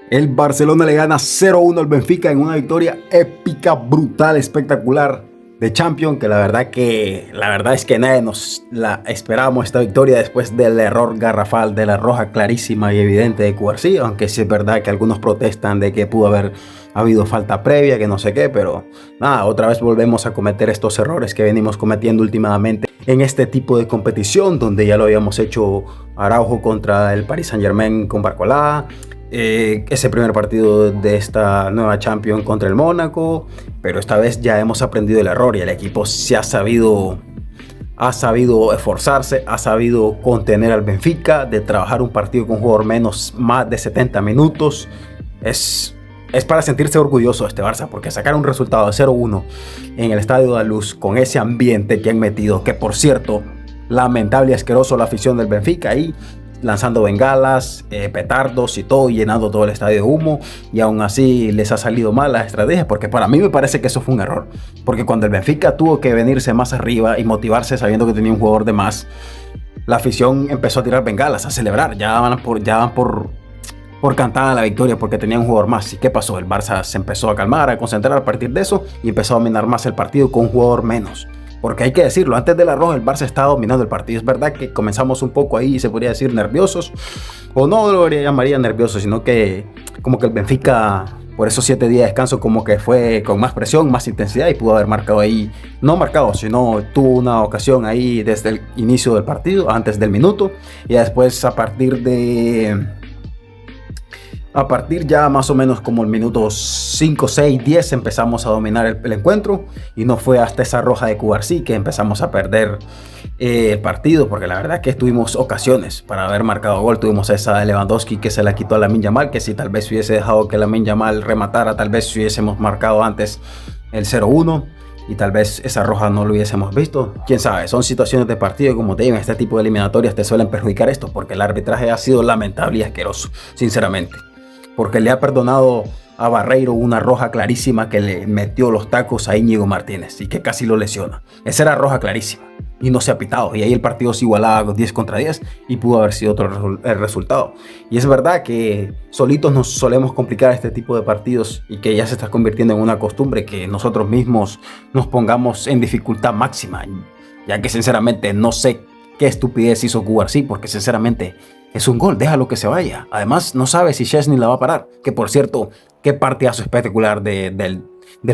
El Barcelona le gana 0-1 al Benfica en una victoria épica, brutal, espectacular de Champions, que la verdad es que nadie nos la esperábamos esta victoria después del error garrafal, de la roja clarísima y evidente de Cubarsí, aunque sí es verdad que algunos protestan de que pudo haber habido falta previa, que no sé qué, pero nada, otra vez volvemos a cometer estos errores que venimos cometiendo últimamente en este tipo de competición, donde ya lo habíamos hecho Araujo contra el Paris Saint-Germain con Barcolá. Ese primer partido de esta nueva Champions contra el Mónaco, pero esta vez ya hemos aprendido el error y el equipo se ha sabido esforzarse, ha sabido contener al Benfica, de trabajar un partido con un jugador menos más de 70 minutos. Es para sentirse orgulloso de este Barça, porque sacar un resultado de 0-1 en el Estadio de la Luz con ese ambiente que han metido, que por cierto, lamentable y asqueroso la afición del Benfica ahí, lanzando bengalas, petardos y todo, llenando todo el estadio de humo, y aún así les ha salido mal la estrategia, porque para mí me parece que eso fue un error, porque cuando el Benfica tuvo que venirse más arriba y motivarse sabiendo que tenía un jugador de más, la afición empezó a tirar bengalas, a celebrar, ya van por cantada la victoria porque tenía un jugador más. ¿Y qué pasó? El Barça se empezó a calmar, a concentrar a partir de eso y empezó a dominar más el partido con un jugador menos. Porque hay que decirlo, antes de la roja el Barça estaba dominando el partido. Es verdad que comenzamos un poco ahí, se podría decir nerviosos, o no lo llamaría nerviosos, sino que como que el Benfica, por esos 7 días de descanso, como que fue con más presión, más intensidad, y pudo haber marcado ahí, no marcado, sino tuvo una ocasión ahí desde el inicio del partido, antes del minuto, y después a partir ya más o menos como el minuto 5, 6, 10 empezamos a dominar el encuentro, y no fue hasta esa roja de Cubarsí que empezamos a perder el partido, porque la verdad que tuvimos ocasiones para haber marcado gol. Tuvimos esa de Lewandowski que se la quitó a Lamine Yamal, que si tal vez hubiese dejado que Lamine Yamal rematara, tal vez hubiésemos marcado antes el 0-1 y tal vez esa roja no lo hubiésemos visto. Quién sabe, son situaciones de partido, como te digo, en este tipo de eliminatorias te suelen perjudicar esto, porque el arbitraje ha sido lamentable y asqueroso, sinceramente. Porque le ha perdonado a Barreiro una roja clarísima que le metió los tacos a Íñigo Martínez y que casi lo lesiona. Esa era roja clarísima y no se ha pitado, y ahí el partido se igualaba 10 contra 10 y pudo haber sido otro el resultado. Y es verdad que solitos nos solemos complicar este tipo de partidos, y que ya se está convirtiendo en una costumbre que nosotros mismos nos pongamos en dificultad máxima, ya que sinceramente no sé qué estupidez hizo Cubarsí, porque sinceramente es un gol, déjalo que se vaya. Además, no sabe si Szczęsny la va a parar. Que por cierto, qué partidazo espectacular del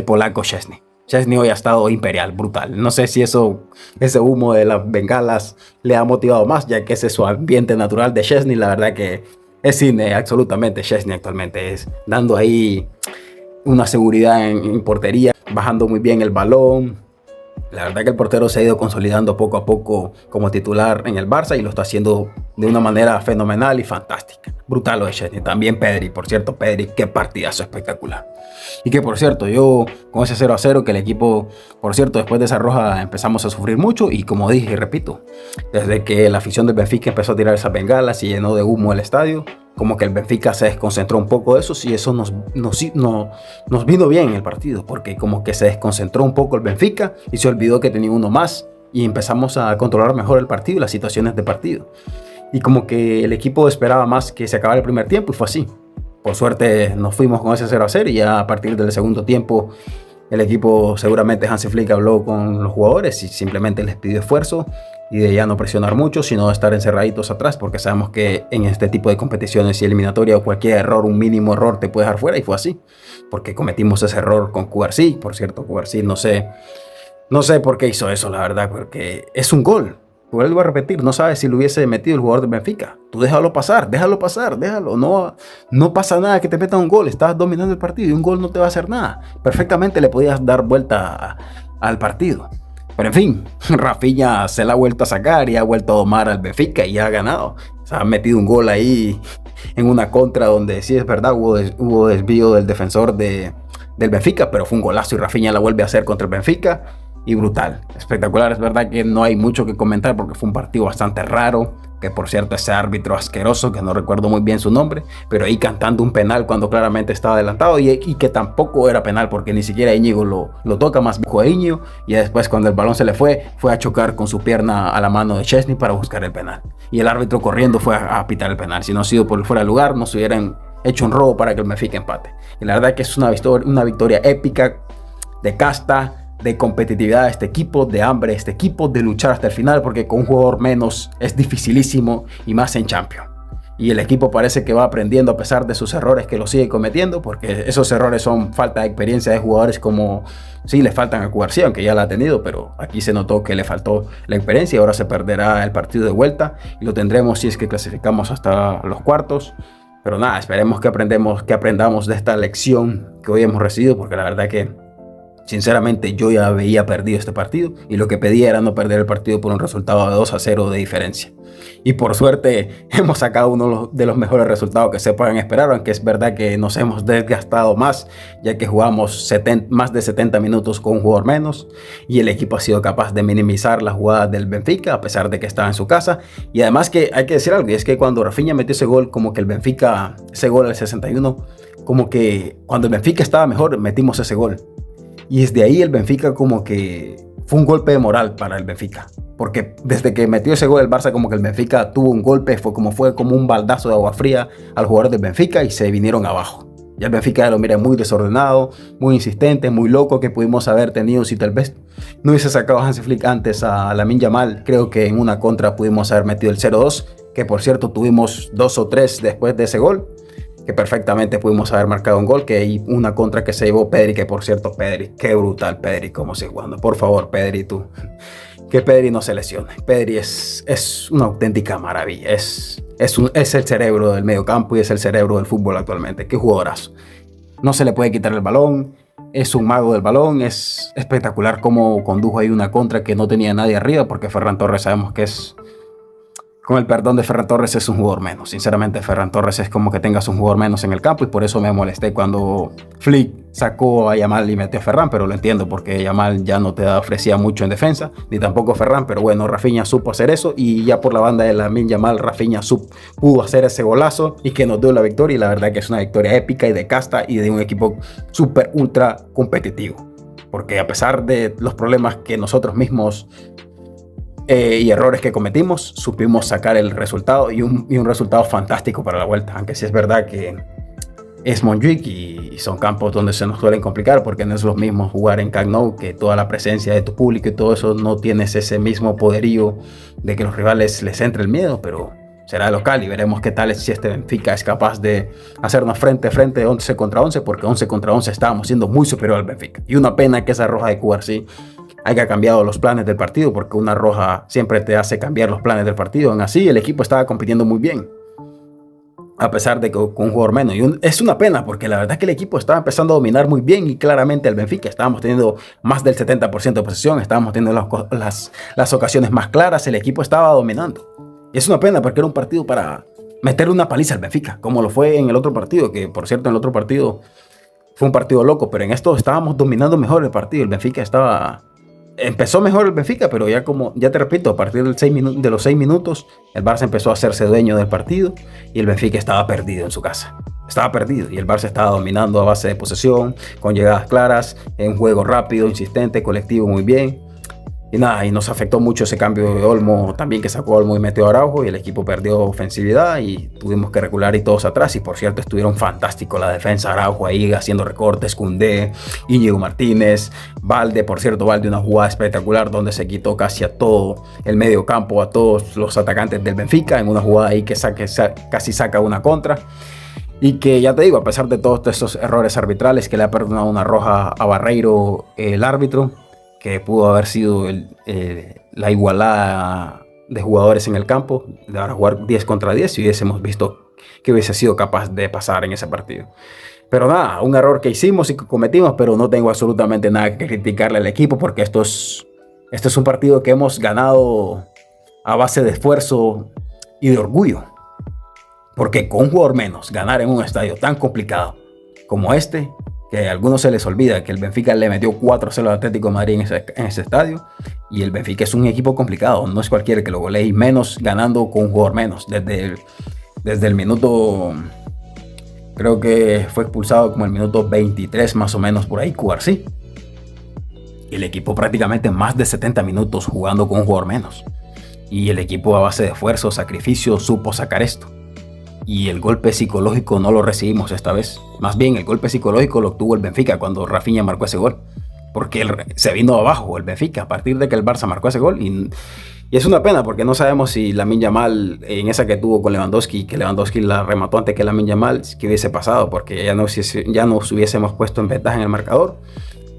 polaco Szczęsny. Szczęsny hoy ha estado imperial, brutal. No sé si ese humo de las bengalas le ha motivado más, ya que ese es su ambiente natural de Szczęsny. La verdad que es cine, absolutamente. Szczęsny actualmente es dando ahí una seguridad en portería, bajando muy bien el balón. La verdad que el portero se ha ido consolidando poco a poco como titular en el Barça, y lo está haciendo de una manera fenomenal y fantástica. Brutal lo de Szczęsny. También Pedri, por cierto, Pedri, qué partidazo espectacular. Y que por cierto, yo con ese 0-0 que el equipo, por cierto, después de esa roja empezamos a sufrir mucho, y como dije y repito, desde que la afición del Benfica empezó a tirar esas bengalas y llenó de humo el estadio, como que el Benfica se desconcentró un poco de eso, y eso nos vino bien en el partido, porque como que se desconcentró un poco el Benfica y se olvidó que tenía uno más, y empezamos a controlar mejor el partido y las situaciones de partido. Y como que el equipo esperaba más que se acabara el primer tiempo, y fue así. Por suerte nos fuimos con ese 0-0, y ya a partir del segundo tiempo el equipo, seguramente Hansi Flick habló con los jugadores y simplemente les pidió esfuerzo, y de ya no presionar mucho, sino estar encerraditos atrás, porque sabemos que en este tipo de competiciones y eliminatoria cualquier error, un mínimo error te puede dejar fuera, y fue así, porque cometimos ese error con Cubarsí. Por cierto, Cubarsí no sé por qué hizo eso, la verdad, porque es un gol. Vuelvo a repetir, no sabes si lo hubiese metido el jugador de Benfica. Tú déjalo pasar. No pasa nada que te metan un gol. Estás dominando el partido y un gol no te va a hacer nada. Perfectamente le podías dar vuelta al partido. Pero en fin, Rafinha se la ha vuelto a sacar y ha vuelto a domar al Benfica y ha ganado. Se ha metido un gol ahí en una contra donde sí es verdad, hubo desvío del defensor del Benfica, pero fue un golazo y Rafinha la vuelve a hacer contra el Benfica. Y brutal, espectacular. Es verdad que no hay mucho que comentar porque fue un partido bastante raro, que por cierto ese árbitro asqueroso, que no recuerdo muy bien su nombre, pero ahí cantando un penal cuando claramente estaba adelantado, y que tampoco era penal porque ni siquiera Íñigo lo toca, más viejo a Íñigo, y después cuando el balón se le fue a chocar con su pierna a la mano de Szczęsny para buscar el penal, y el árbitro corriendo fue a pitar el penal. Si no ha sido por fuera de lugar, no se hubieran hecho un robo para que el Benfica empate. Y la verdad que es una victoria épica, de casta, de competitividad de este equipo, de hambre de este equipo, de luchar hasta el final, porque con un jugador menos es dificilísimo, y más en Champions. Y el equipo parece que va aprendiendo a pesar de sus errores, que lo sigue cometiendo, porque esos errores son falta de experiencia de jugadores, como sí le faltan a Cubarsí, aunque ya la ha tenido, pero aquí se notó que le faltó la experiencia y ahora se perderá el partido de vuelta y lo tendremos si es que clasificamos hasta los cuartos. Pero nada, esperemos que aprendamos de esta lección que hoy hemos recibido, porque la verdad que sinceramente yo ya había perdido este partido y lo que pedía era no perder el partido por un resultado de 2-0 de diferencia. Y por suerte hemos sacado uno de los mejores resultados que se puedan esperar, aunque es verdad que nos hemos desgastado más, ya que jugamos más de 70 minutos con un jugador menos y el equipo ha sido capaz de minimizar las jugadas del Benfica a pesar de que estaba en su casa. Y además que hay que decir algo, y es que cuando Rafinha metió ese gol, como que el Benfica, ese gol al 61, como que cuando el Benfica estaba mejor metimos ese gol. Y desde ahí el Benfica como que fue un golpe de moral para el Benfica. Porque desde que metió ese gol el Barça, como que el Benfica tuvo un golpe, fue como un baldazo de agua fría al jugador del Benfica y se vinieron abajo. Y el Benfica lo mira muy desordenado, muy insistente, muy loco, que pudimos haber tenido si tal vez no hubiese sacado a Hansi Flick antes a Lamine Yamal. Creo que en una contra pudimos haber metido el 0-2, que por cierto tuvimos 2 o 3 después de ese gol, que perfectamente pudimos haber marcado un gol, que hay una contra que se llevó Pedri, que por cierto Pedri, qué brutal Pedri, cómo sigue jugando. Por favor Pedri, tú, que Pedri no se lesione. Pedri es una auténtica maravilla, es el cerebro del medio campo y es el cerebro del fútbol actualmente. Qué jugadorazo, no se le puede quitar el balón, es un mago del balón, es espectacular cómo condujo ahí una contra que no tenía nadie arriba, porque Ferran Torres sabemos que es, con el perdón de Ferran Torres, es un jugador menos. Sinceramente, Ferran Torres es como que tengas un jugador menos en el campo y por eso me molesté cuando Flick sacó a Yamal y metió a Ferran, pero lo entiendo porque Yamal ya no te ofrecía mucho en defensa, ni tampoco Ferran, pero bueno, Rafinha supo hacer eso y ya por la banda de Lamine Yamal, Rafinha pudo hacer ese golazo y que nos dio la victoria, y la verdad que es una victoria épica y de casta y de un equipo súper ultra competitivo, porque a pesar de los problemas que nosotros mismos y errores que cometimos, supimos sacar el resultado y un resultado fantástico para la vuelta, aunque sí es verdad que es Montjuic y son campos donde se nos suelen complicar, porque no es lo mismo jugar en Camp Nou, que toda la presencia de tu público y todo eso, no tienes ese mismo poderío de que los rivales les entre el miedo, pero será local y veremos qué tal es si este Benfica es capaz de hacernos frente a frente 11 contra 11, porque 11 contra 11 estábamos siendo muy superior al Benfica, y una pena que esa roja de Cubarsí haya cambiado los planes del partido, porque una roja siempre te hace cambiar los planes del partido. Aún así, el equipo estaba compitiendo muy bien, a pesar de que con un jugador menos. Y es una pena, porque la verdad que el equipo estaba empezando a dominar muy bien y claramente el Benfica estábamos teniendo más del 70% de posesión, estábamos teniendo las ocasiones más claras, el equipo estaba dominando. Y es una pena porque era un partido para meterle una paliza al Benfica, como lo fue en el otro partido, que por cierto en el otro partido fue un partido loco, pero en esto estábamos dominando mejor el partido. El Benfica empezó mejor el Benfica, pero ya te repito, a partir de los 6 minutos, el Barça empezó a hacerse dueño del partido y el Benfica estaba perdido en su casa. Estaba perdido y el Barça estaba dominando a base de posesión, con llegadas claras, en juego rápido, insistente, colectivo muy bien. Y nada, y nos afectó mucho ese cambio de Olmo también, que sacó Olmo y metió a Araujo, y el equipo perdió ofensividad y tuvimos que recular y todos atrás. Y por cierto, estuvieron fantásticos la defensa, Araujo ahí haciendo recortes, Koundé, Íñigo Martínez, Valde, por cierto, Valde una jugada espectacular donde se quitó casi a todo el medio campo, a todos los atacantes del Benfica, en una jugada ahí que casi saca una contra. Y que ya te digo, a pesar de todos estos errores arbitrales, que le ha perdonado una roja a Barreiro el árbitro, que pudo haber sido la igualada de jugadores en el campo, de ahora jugar 10 contra 10, si hubiésemos visto que hubiese sido capaz de pasar en ese partido. Pero nada, un error que hicimos y que cometimos, pero no tengo absolutamente nada que criticarle al equipo, porque esto es un partido que hemos ganado a base de esfuerzo y de orgullo. Porque con un jugador menos, ganar en un estadio tan complicado como este, que a algunos se les olvida que el Benfica le metió 4-0 al Atlético de Madrid en ese estadio, y el Benfica es un equipo complicado, no es cualquiera que lo golee, y menos ganando con un jugador menos. Desde el minuto, creo que fue expulsado como el minuto 23 más o menos por ahí Cubarsí, y el equipo prácticamente más de 70 minutos jugando con un jugador menos, y el equipo a base de esfuerzo, sacrificio, supo sacar esto. y el golpe psicológico no lo recibimos esta vez. Más bien el golpe psicológico lo obtuvo el Benfica cuando Rafinha marcó ese gol, porque se vino abajo el Benfica a partir de que el Barça marcó ese gol. Y es una pena porque no sabemos si Lamine Yamal, en esa que tuvo con Lewandowski, que Lewandowski la remató antes que Lamine Yamal, que hubiese pasado, porque ya nos hubiésemos puesto en ventaja en el marcador.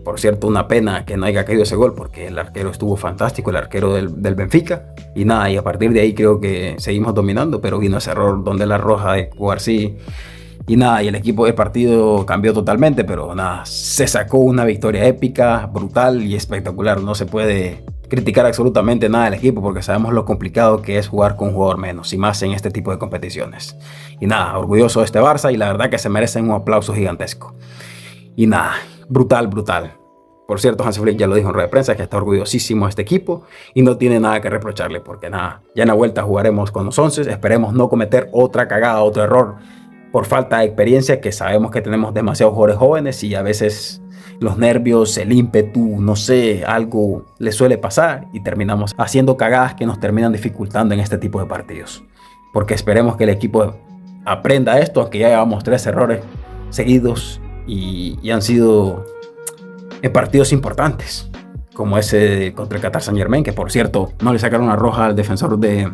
Por cierto, una pena que no haya caído ese gol, porque el arquero estuvo fantástico, el arquero del Benfica. Y nada, y a partir de ahí creo que seguimos dominando, pero vino ese error donde la roja de Cubarsí. Y nada, y el equipo del partido cambió totalmente, pero nada, se sacó una victoria épica, brutal y espectacular. No se puede criticar absolutamente nada del equipo, porque sabemos lo complicado que es jugar con un jugador menos, y más en este tipo de competiciones. Y nada, orgulloso de este Barça, y la verdad que se merecen un aplauso gigantesco. Y nada, brutal, brutal. Por cierto, Hansi Flick ya lo dijo en rueda de prensa, que está orgullosísimo de este equipo y no tiene nada que reprocharle, porque nada, ya en la vuelta jugaremos con los 11. Esperemos no cometer otra cagada, otro error por falta de experiencia, que sabemos que tenemos demasiados jugadores jóvenes y a veces los nervios, el ímpetu, no sé, algo les suele pasar y terminamos haciendo cagadas que nos terminan dificultando en este tipo de partidos. Porque esperemos que el equipo aprenda esto, aunque ya llevamos 3 errores seguidos y han sido en partidos importantes, como ese contra el Qatar Saint-Germain, que por cierto no le sacaron una roja al defensor de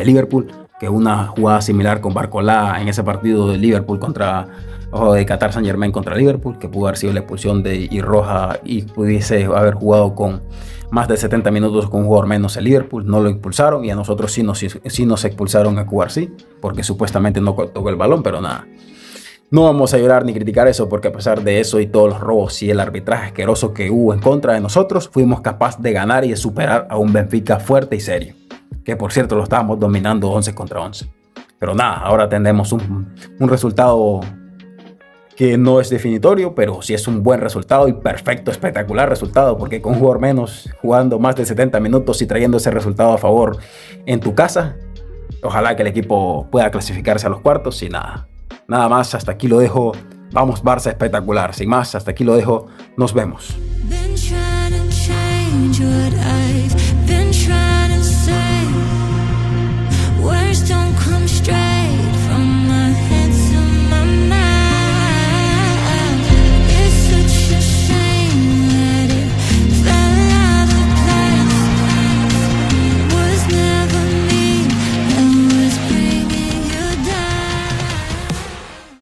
Liverpool, que una jugada similar con Barcola en ese partido de Liverpool de Qatar Saint-Germain contra Liverpool, que pudo haber sido la expulsión y roja, y pudiese haber jugado con más de 70 minutos con un jugador menos el Liverpool. No lo expulsaron, y a nosotros sí nos expulsaron a Cubarsí, porque supuestamente no tocó el balón, pero nada. No vamos a llorar ni criticar eso, porque a pesar de eso y todos los robos y el arbitraje asqueroso que hubo en contra de nosotros, fuimos capaces de ganar y de superar a un Benfica fuerte y serio, que por cierto lo estábamos dominando 11 contra 11. Pero nada, ahora tendremos un resultado que no es definitorio, pero sí es un buen resultado y perfecto, espectacular resultado, porque con un jugador menos, jugando más de 70 minutos y trayendo ese resultado a favor en tu casa, ojalá que el equipo pueda clasificarse a los cuartos. Y nada más, hasta aquí lo dejo. Vamos Barça, espectacular. Sin más, hasta aquí lo dejo. Nos vemos.